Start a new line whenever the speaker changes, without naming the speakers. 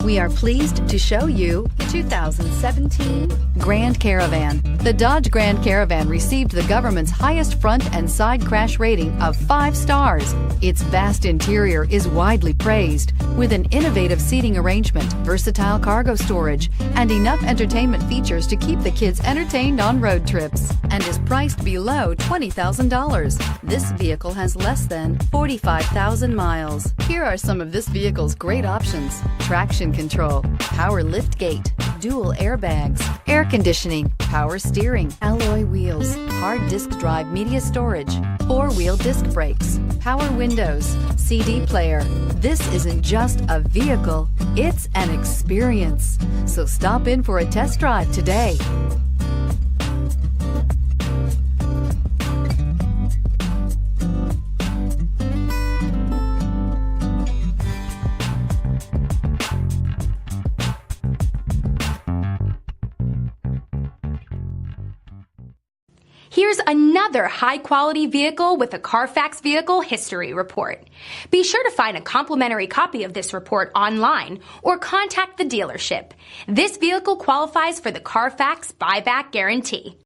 We are pleased to show you the 2017 Grand Caravan. The Dodge Grand Caravan received the government's highest front and side crash rating of 5 stars. Its vast interior is widely praised, with an innovative seating arrangement, versatile cargo storage, and enough entertainment features to keep the kids entertained on road trips, and is priced below $20,000. This vehicle has less than 45,000 miles. Here are some of this vehicle's great options: traction control, power lift gate, dual airbags, air conditioning, power steering, alloy wheels, hard disk drive media storage, 4-wheel disc brakes, power windows, CD player. This isn't just a vehicle, it's an experience. So stop in for a test drive today.
Here's another high-quality vehicle with a Carfax Vehicle History Report. Be sure to find a complimentary copy of this report online or contact the dealership. This vehicle qualifies for the Carfax Buyback Guarantee.